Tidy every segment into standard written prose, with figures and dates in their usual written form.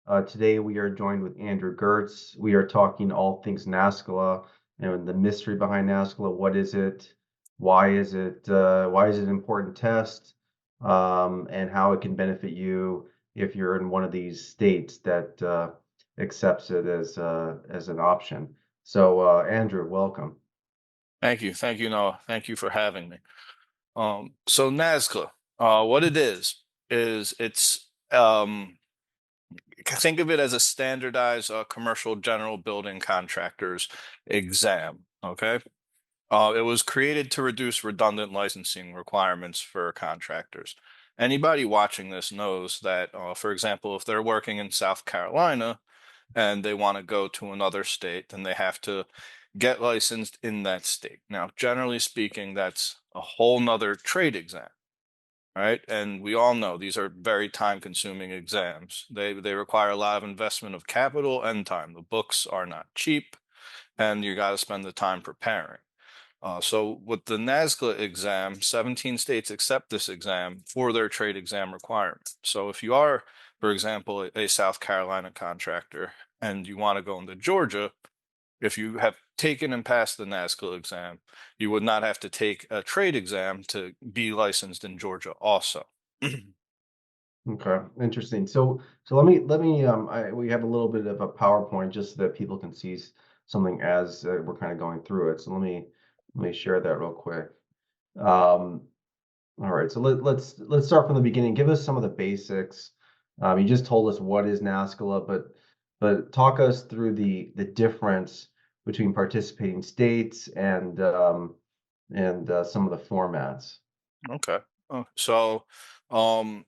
Today we are joined with Andrew Gertz. We are talking all things NASCLA and the mystery behind NASCLA. What is it? Why is it? Why is it an important test? And how it can benefit you if you're in one of these states that accepts it as an option. So, Andrew, welcome. Thank you, Noah. Thank you for having me. So NASCLA, what it is think of it as a standardized commercial general building contractors exam. Okay, it was created to reduce redundant licensing requirements for contractors. Anybody watching this knows that, for example, if they're working in South Carolina and they want to go to another state, then they have to get licensed in that state. Now, generally speaking, that's a whole nother trade exam, right? And we all know these are very time-consuming exams. They require a lot of investment of capital and time. The books are not cheap, and you got to spend the time preparing. So with the NASCLA exam, 17 states accept this exam for their trade exam requirement. So if you are, for example, a South Carolina contractor and you want to go into Georgia, if you have taken and passed the NASCLA exam, you would not have to take a trade exam to be licensed in Georgia also. Okay, interesting. So we have a little bit of a PowerPoint just so that people can see something as we're kind of going through it. So let me share that real quick. Um, all right, so let's start from the beginning. Give us some of the basics. You just told us what is NASCLA, but talk us through the difference between participating states and some of the formats. Okay. So um,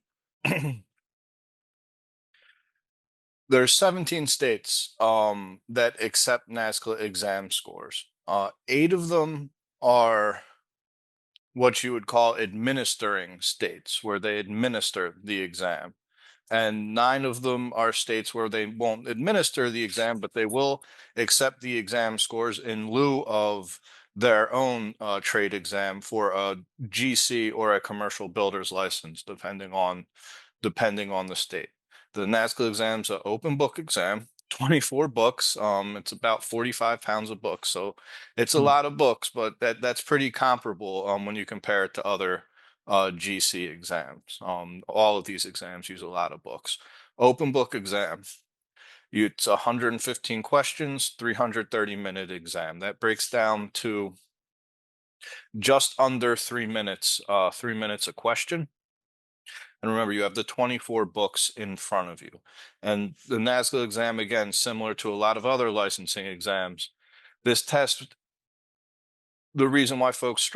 there's 17 states that accept NASCLA exam scores. Eight of them are what you would call administering states, where they administer the exam. And nine of them are states where they won't administer the exam, but they will accept the exam scores in lieu of their own trade exam for a GC or a commercial builder's license, depending on the state. The NASCLA exam is an open book exam, 24 books. It's about 45 pounds of books, so it's a Hmm. lot of books, but that's pretty comparable when you compare it to other GC exams. All of these exams use a lot of books. Open book exam. It's 115 questions, 330-minute exam. That breaks down to just under 3 minutes, 3 minutes a question. And remember, you have the 24 books in front of you. And the NASCLA exam, again, similar to a lot of other licensing exams, this test, the reason why folks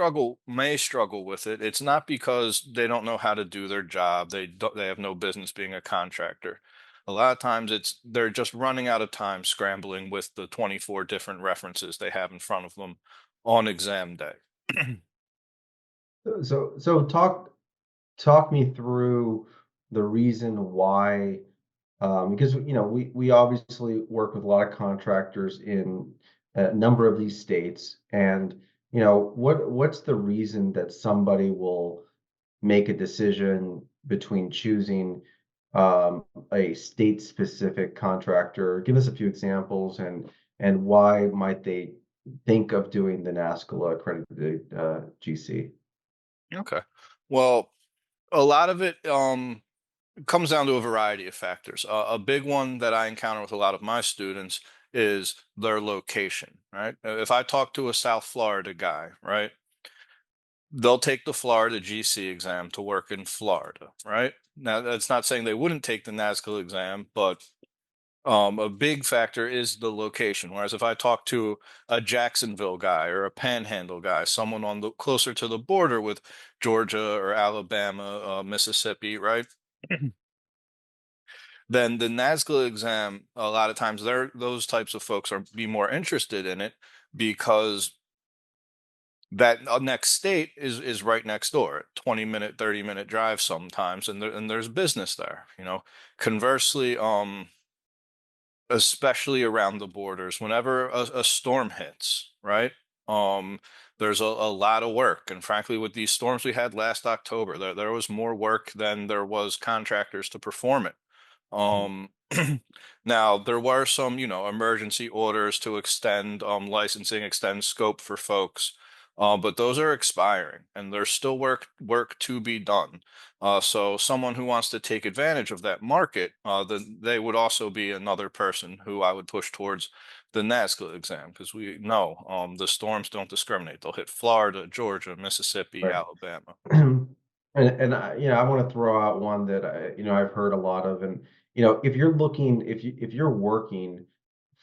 may struggle with it, it's not because they don't know how to do their job. They have no business being a contractor. A lot of times they're just running out of time scrambling with the 24 different references they have in front of them on exam day. So talk me through the reason why, because we obviously work with a lot of contractors in a number of these states, and what's the reason that somebody will make a decision between choosing a state-specific contractor? Give us a few examples, and why might they think of doing the NASCLA accredited GC? Okay. Well, a lot of it comes down to a variety of factors. A big one that I encounter with a lot of my students is their location, right? If I talk to a South Florida guy, right, they'll take the Florida GC exam to work in Florida, right? Now, that's not saying they wouldn't take the NASCLA exam, but a big factor is the location. Whereas if I talk to a Jacksonville guy or a Panhandle guy, someone on the closer to the border with Georgia or Alabama, Mississippi, right? Then the NASCLA exam, a lot of times those types of folks are be more interested in it because that next state is right next door, 20-minute, 30-minute drive sometimes, and there's business there. Conversely, especially around the borders, whenever a storm hits, right? Um, there's a lot of work, and frankly, with these storms we had last October, there was more work than there was contractors to perform it. Mhm. Um, now there were some, emergency orders to extend licensing, extend scope for folks, but those are expiring, and there's still work to be done. So someone who wants to take advantage of that market, then they would also be another person who I would push towards the NASCLA exam, because we know the storms don't discriminate. They'll hit Florida, Georgia, Mississippi, Right. Alabama. And I want to throw out one that I've heard a lot of, and if you're looking, if you're working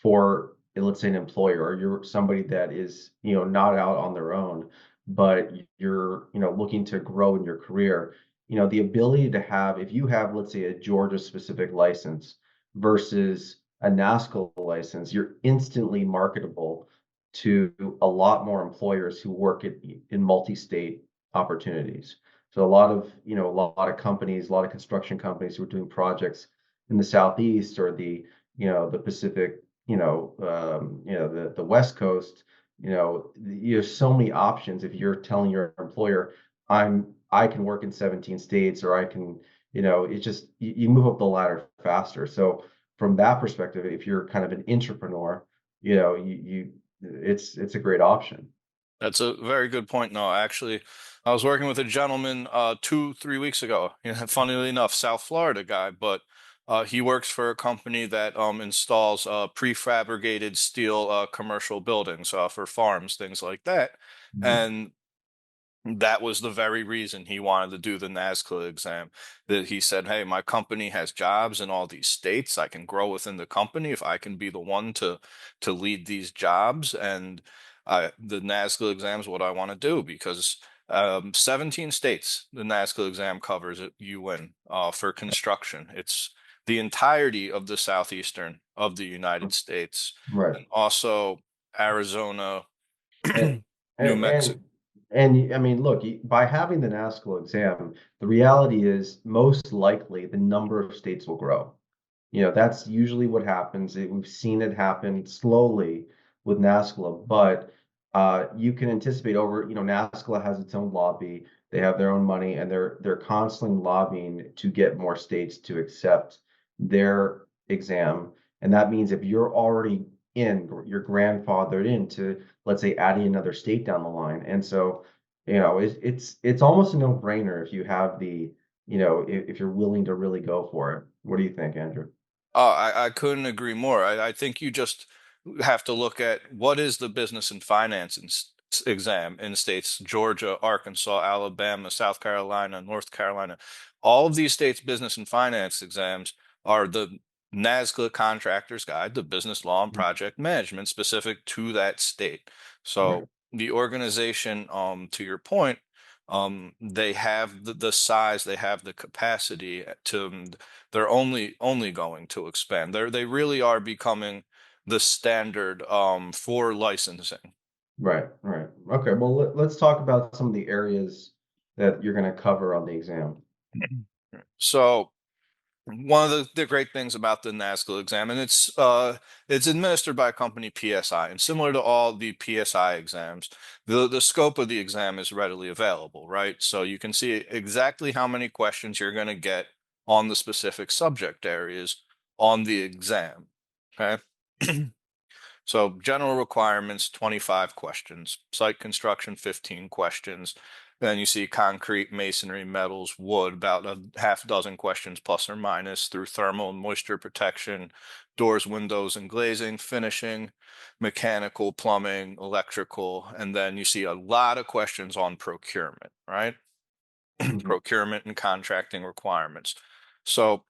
for, let's say, an employer, or you're somebody that is not out on their own, but you're looking to grow in your career, the ability to have, if you have, let's say, a Georgia specific license versus a NASCLA license, you're instantly marketable to a lot more employers who work in multi-state opportunities. So a lot of companies, a lot of construction companies who are doing projects in the Southeast or the Pacific, the West Coast, there's so many options. If you're telling your employer, I can work in 17 states, or I can, it's just you move up the ladder faster. So from that perspective, if you're kind of an entrepreneur, it's a great option. That's a very good point. No, actually, I was working with a gentleman 3 weeks ago. Funnily enough, South Florida guy, but he works for a company that installs prefabricated steel commercial buildings for farms, things like that. Mhm. And that was the very reason he wanted to do the NASCLA exam. That he said, "Hey, my company has jobs in all these states. I can grow within the company if I can be the one to lead these jobs." And the NASCLA exam is what I want to do, because 17 states the NASCLA exam covers it. You win for construction. It's the entirety of the southeastern of the United States, Right. and also Arizona, And New and Mexico. and I mean, look, by having the NASCLA exam, the reality is most likely the number of states will grow. That's usually what happens. We've seen it happen slowly with NASCLA, but you can anticipate over, NASCLA has its own lobby. They have their own money, and they're constantly lobbying to get more states to accept their exam. And that means if you're already you're grandfathered into, let's say, adding another state down the line. And so, it's almost a no-brainer if you have if you're willing to really go for it. What do you think, Andrew? Oh, I couldn't agree more. I think you just have to look at what is the business and finance exam in states Georgia, Arkansas, Alabama, South Carolina, North Carolina. All of these states' business and finance exams are the NASCLA Contractors Guide, the business law and Mm. project management specific to that state. Right, So the organization, to your point, they have the size, they have the capacity to they're only going to expand. They really are becoming the standard for licensing. right, right. Okay, well, let's talk about some of the areas that you're going to cover on the exam. So one of the great things about the NASCLA exam, and it's administered by a company PSI, and similar to all the PSI exams, the scope of the exam is readily available, right? So you can see exactly how many questions you're going to get on the specific subject areas on the exam. Okay. So general requirements, 25 questions. Site construction, 15 questions. Then you see concrete, masonry, metals, wood, about a half dozen questions plus or minus, through thermal and moisture protection, doors, windows, and glazing, finishing, mechanical, plumbing, electrical. And then you see a lot of questions on procurement, right? Mhm. Procurement and contracting requirements. So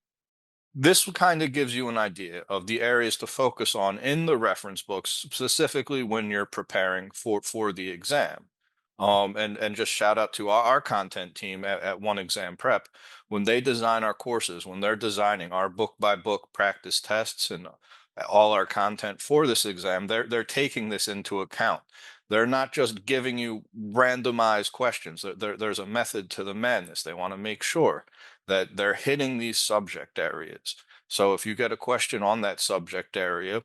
this kind of gives you an idea of the areas to focus on in the reference books, specifically when you're preparing for the exam. And just shout out to our content team at One Exam Prep. When they design our courses, when they're designing our book by book practice tests and all our content for this exam, they're taking this into account. They're not just giving you randomized questions. There's a method to the madness. They want to make sure that they're hitting these subject areas. So if you get a question on that subject area,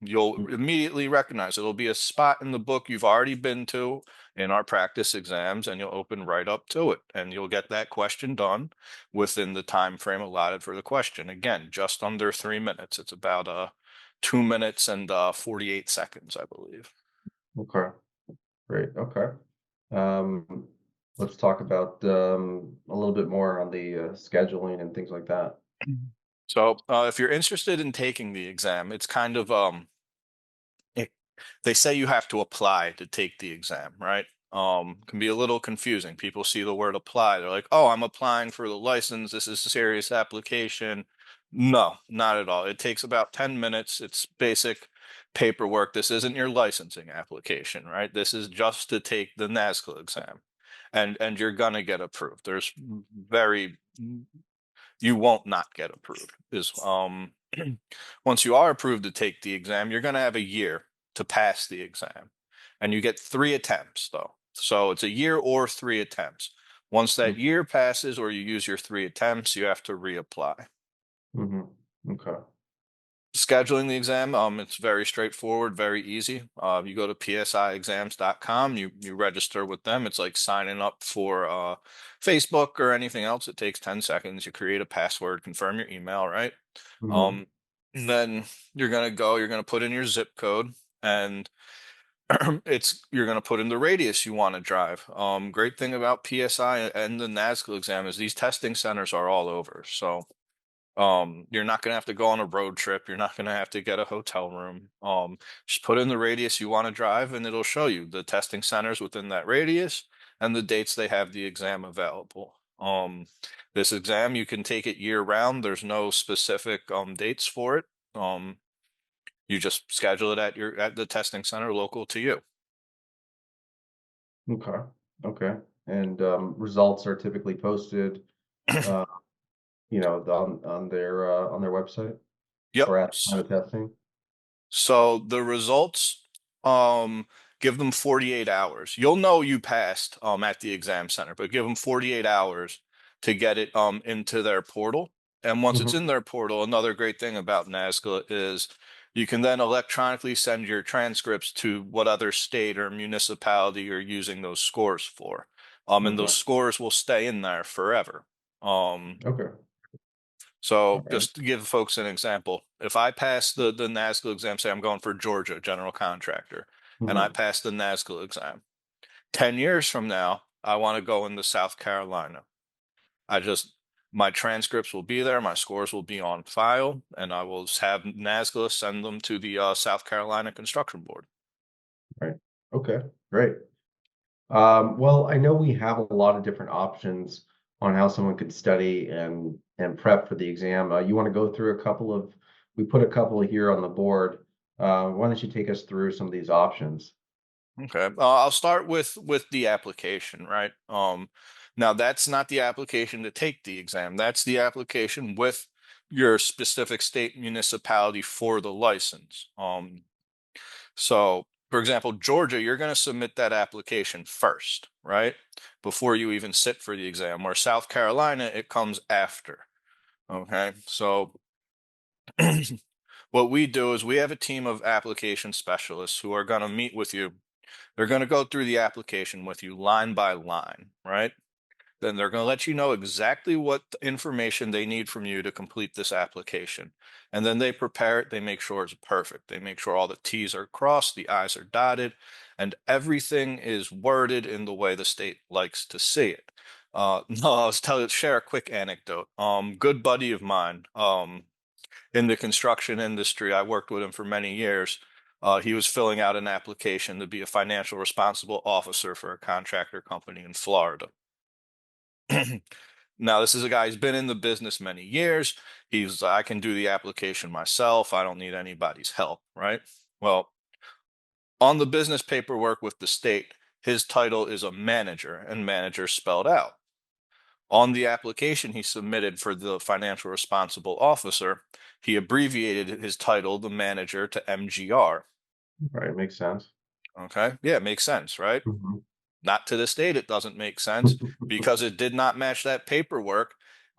You'll immediately recognize it'll be a spot in the book you've already been to in our practice exams, and you'll open right up to it, and you'll get that question done within the time frame allotted for the question. Again, just under 3 minutes. It's about 2 minutes and 48 seconds, I believe. Okay. Great. Okay. Um, let's talk about a little bit more on the scheduling and things like that. So, if you're interested in taking the exam, it's kind of it, they say you have to apply to take the exam, right? Can be a little confusing. People see the word apply, they're like, "Oh, I'm applying for the license. This is a serious application." No, not at all. It takes about 10 minutes. It's basic paperwork. This isn't your licensing application, right? This is just to take the NASCLA exam. And you're gonna get approved. There's very you won't not get approved. Is once you are approved to take the exam, you're going to have a year to pass the exam, and you get 3 attempts though. So it's a year or 3 attempts. Once that year passes, or you use your 3 attempts, you have to reapply. Mm-hmm. Okay. Scheduling the exam, it's very straightforward, very easy. You go to psiexams.com, you register with them. It's like signing up for Facebook or anything else. It takes 10 seconds. You create a password, confirm your email, right? Mm-hmm. Um, and then you're gonna put in your zip code, and it's you're gonna put in the radius you want to drive. Great thing about PSI and the NASCLA exam is these testing centers are all over. So you're not going to have to go on a road trip. You're not going to have to get a hotel room. Just put in the radius you want to drive, and it'll show you the testing centers within that radius and the dates they have the exam available. This exam, you can take it year round. There's no specific dates for it. You just schedule it at the testing center local to you. Okay. Okay. And results are typically posted, uh, on their website Yep. or at the time of testing. So the results, um, give them 48 hours. You'll know you passed at the exam center, but give them 48 hours to get it into their portal. And once it's Mm-hmm. in their portal, another great thing about NASCLA is you can then electronically send your transcripts to what other state or municipality you're using those scores for. And those Okay. scores will stay in there forever. Um, Okay. All so right. just to give folks an example, if I pass the NASCLA exam, say I'm going for Georgia general contractor, and I Mm-hmm. pass the NASCLA exam, 10 years from now, I want to go into South Carolina. I just my transcripts will be there, my scores will be on file, and I will have NASCLA send them to the South Carolina Construction Board. Right. Okay. Great. Well, I know we have a lot of different options on how someone could study and prep for the exam. You want to go through a couple of, we put a couple here on the board. Why don't you take us through some of these options? Okay. I'll start with the application, right? Now that's not the application to take the exam. That's the application with your specific state municipality for the license. So for example, Georgia, you're going to submit that application first, right? Before you even sit for the exam. Where South Carolina, it comes after. Okay. So what we do is we have a team of application specialists who are going to meet with you. They're going to go through the application with you line by line, right? Then they're going to let you know exactly what information they need from you to complete this application. And then they prepare it, they make sure it's perfect. They make sure all the T's are crossed, the I's are dotted, and everything is worded in the way the state likes to see it. No, share a quick anecdote. Good buddy of mine, in the construction industry. I worked with him for many years. He was filling out an application to be a financial responsible officer for a contractor company in Florida. Now, this is a guy who's been in the business many years. I can do the application myself. I don't need anybody's help, right? Well, on the business paperwork with the state, his title is a manager, and manager spelled out. On the application he submitted for the financial responsible officer, he abbreviated his title, the manager, to MGR. Right, makes sense. Okay. Yeah, it makes sense, right? Mhm. Not to the state, it doesn't make sense because it did not match that paperwork.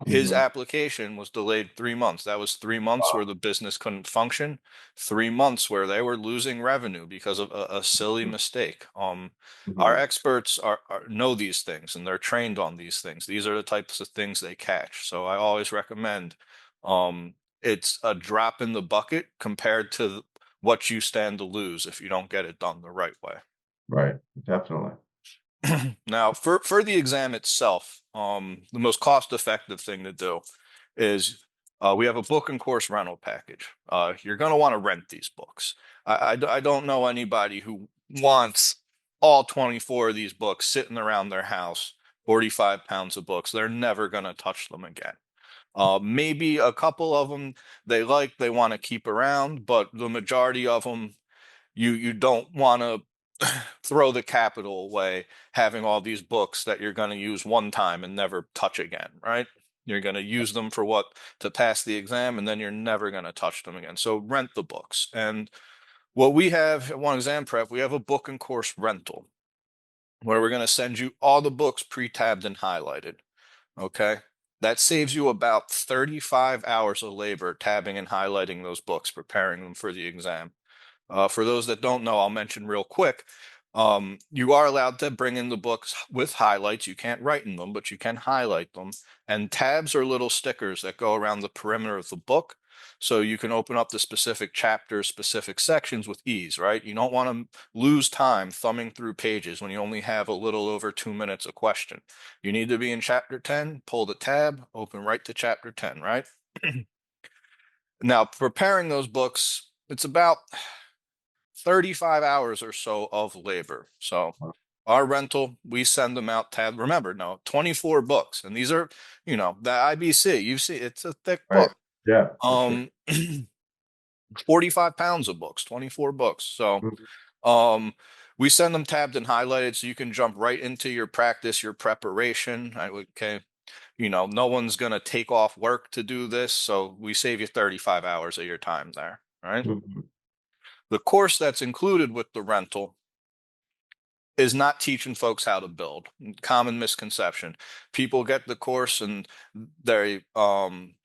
His Mhm. application was delayed 3 months. That was 3 months where Wow. the business couldn't function, 3 months where they were losing revenue because of a silly Mhm. mistake. Our Mhm. experts know these things and they're trained on these things. These are the types of things they catch. So I always recommend it's a drop in the bucket compared to what you stand to lose if you don't get it done the right way. Right. Definitely. Now, for the exam itself, the most cost-effective thing to do is we have a book and course rental package. You're going to want to rent these books. I don't know anybody who wants all 24 of these books sitting around their house, 45 pounds of books. They're never going to touch them again. Maybe a couple of them they want to keep around, but the majority of them you don't want to throw the capital away having all these books that you're going to use one time and never touch again, right? You're going to use them for what to pass the exam and then you're never going to touch them again. So rent the books. And what we have at One Exam Prep, we have a book and course rental where we're going to send you all the books pre-tabbed and highlighted. Okay. That saves you about 35 hours of labor tabbing and highlighting those books, preparing them for the exam. For those that don't know, I'll mention real quick. You are allowed to bring in the books with highlights. You can't write in them, but you can highlight them. And tabs are little stickers that go around the perimeter of the book. So you can open up the specific chapters, specific sections with ease, right? You don't want to lose time thumbing through pages when you only have a little over 2 minutes a question. You need to be in chapter 10, pull the tab, open right to chapter 10, right? Now, preparing those books, it's about 35 hours or so of labor. So Wow. our rental, we send them out tab. Remember, no, 24 books. And these are, the IBC. You see, it's a thick Right. book. Yeah, for sure. Um 45 pounds of books, 24 books. So Mhm. um we send them tabbed and highlighted so you can jump right into your practice, your preparation. Okay. No one's gonna take off work to do this. So we save you 35 hours of your time there. Right. Mhm. The course that's included with the rental is not teaching folks how to build. Common misconception. People get the course and they um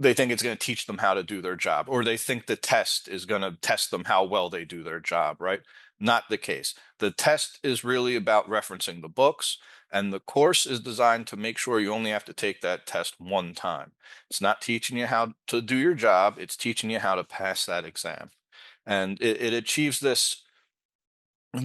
they think it's going to teach them how to do their job, or they think the test is going to test them how well they do their job, right? Not the case. The test is really about referencing the books, and the course is designed to make sure you only have to take that test one time. It's not teaching you how to do your job, it's teaching you how to pass that exam. And it achieves this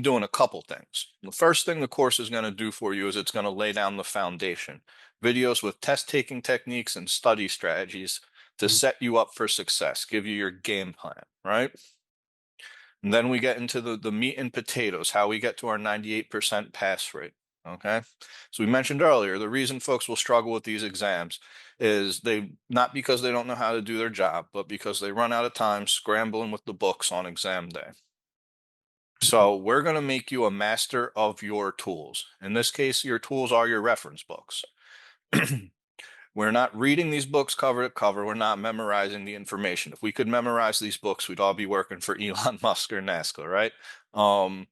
doing a couple things. The first thing the course is going to do for you is it's going to lay down the foundation. Videos with test taking techniques and study strategies to Mhm. set you up for success, give you your game plan, right? And then we get into the meat and potatoes, how we get to our 98% pass rate. Okay. So we mentioned earlier, the reason folks will struggle with these exams is they not because they don't know how to do their job, but because they run out of time scrambling with the books on exam day. Mhm. So we're going to make you a master of your tools. In this case, your tools are your reference books. We're not reading these books cover to cover. We're not memorizing the information. If we could memorize these books, we'd all be working for Elon Musk or NASCLA, right? Um,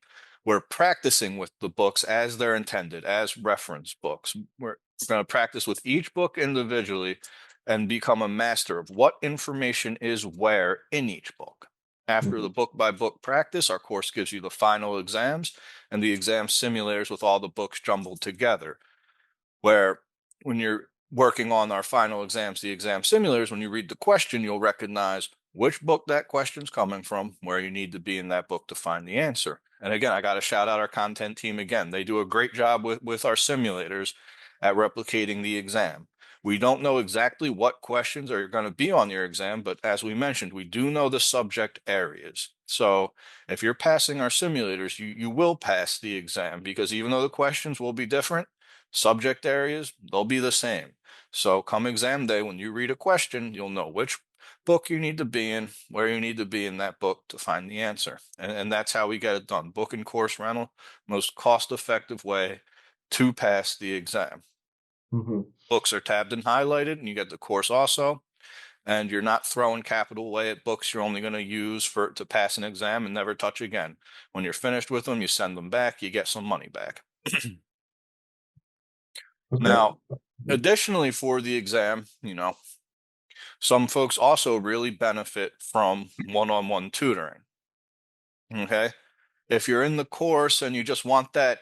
we're practicing with the books as they're intended, as reference books. We're going to practice with each book individually and become a master of what information is where in each book. After Mhm. the book by book practice, our course gives you the final exams and the exam simulators with all the books jumbled together where when you're working on our final exams, the exam simulators, when you read the question, you'll recognize which book that question's coming from, where you need to be in that book to find the answer. And again, I got to shout out our content team again. They do a great job with our simulators at replicating the exam. We don't know exactly what questions are going to be on your exam, but as we mentioned, we do know the subject areas. So if you're passing our simulators, you will pass the exam because even though the questions will be different, subject areas, they'll be the same. So come exam day, when you read a question, you'll know which book you need to be in, where you need to be in that book to find the answer. And that's how we get it done. Book and course rental, most cost-effective way to pass the exam. Mhm. Books are tabbed and highlighted, and you get the course also. And you're not throwing capital away at books you're only going to use for to pass an exam and never touch again. When you're finished with them, you send them back, you get some money back. Okay. Now, Additionally, for the exam, some folks also really benefit from one-on-one tutoring. Okay. If you're in the course and you just want that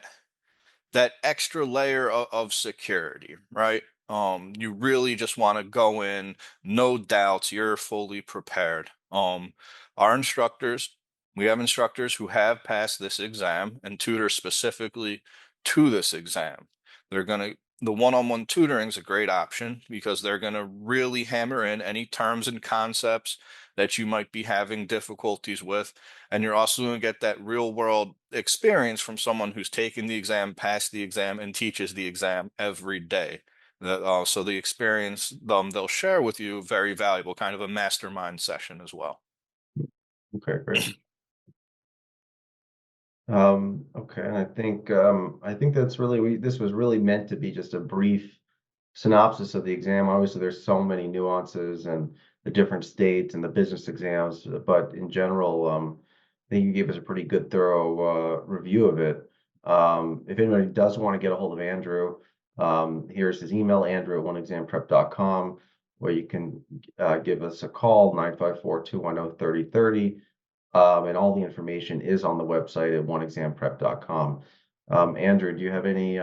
extra layer of security, right? You really just want to go in, no doubts, you're fully prepared. Our instructors, we have instructors who have passed this exam and tutor specifically to this exam. The one-on-one tutoring is a great option because they're gonna really hammer in any terms and concepts that you might be having difficulties with, and you're also going to get that real world experience from someone who's taken the exam, passed the exam, and teaches the exam every day. So the experience they'll share with you, very valuable, kind of a mastermind session as well. Okay, great. Okay, and I think that's really this was really meant to be just a brief synopsis of the exam. Obviously, there's so many nuances and the different states and the business exams, but in general, I think you gave us a pretty good, thorough review of it. If anybody does want to get a hold of Andrew, here's his email, andrew@oneexamprep.com, where you can give us a call, 954-210-3030. And all the information is on the website at oneexamprep.com. Andrew, do you have any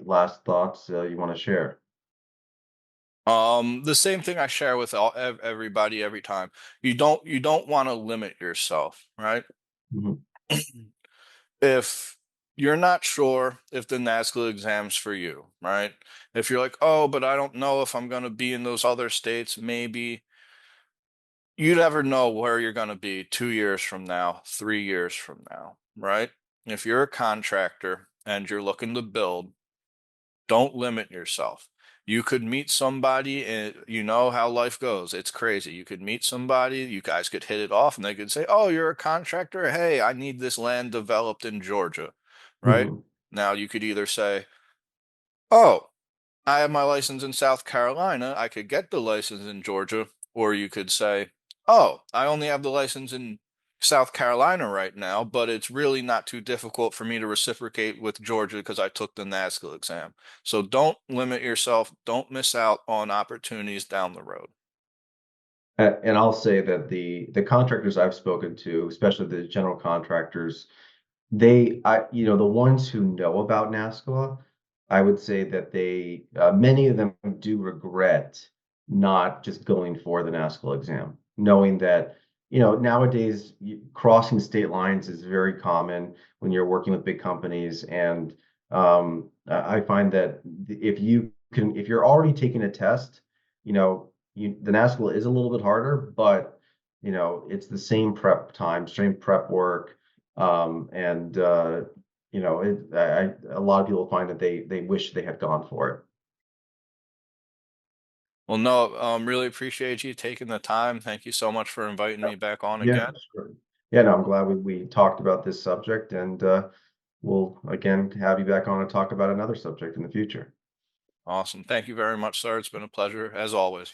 last thoughts you want to share? The same thing I share with everybody every time. You don't want to limit yourself, right? Mhm. If you're not sure if the NASCLA exam's for you, right? If you're like, oh, but I don't know if I'm going to be in those other states, maybe you never know where you're going to be 2 years from now, 3 years from now, right? If you're a contractor and you're looking to build, don't limit yourself. You could meet somebody, and you know how life goes. It's crazy. You could meet somebody, you guys could hit it off, and they could say, oh, you're a contractor. Hey, I need this land developed in Georgia, right? Mhm. Now you could either say, oh, I have my license in South Carolina. I could get the license in Georgia. Or you could say, oh, I only have the license in South Carolina right now, but it's really not too difficult for me to reciprocate with Georgia because I took the NASCLA exam. So don't limit yourself. Don't miss out on opportunities down the road. And I'll say that the contractors I've spoken to, especially the general contractors, the ones who know about NASCLA, I would say that many of them do regret not just going for the NASCLA exam, knowing that, nowadays crossing state lines is very common when you're working with big companies. And I find that if you're already taking a test, the NASCLA is a little bit harder, but it's the same prep time, same prep work. And a lot of people find that they wish they had gone for it. Well, no, really appreciate you taking the time. Thank you so much for inviting me back on Yeah, again. sure. Yeah, no, I'm glad we talked about this subject, and we'll again have you back on to talk about another subject in the future. Awesome. Thank you very much, sir. It's been a pleasure as always.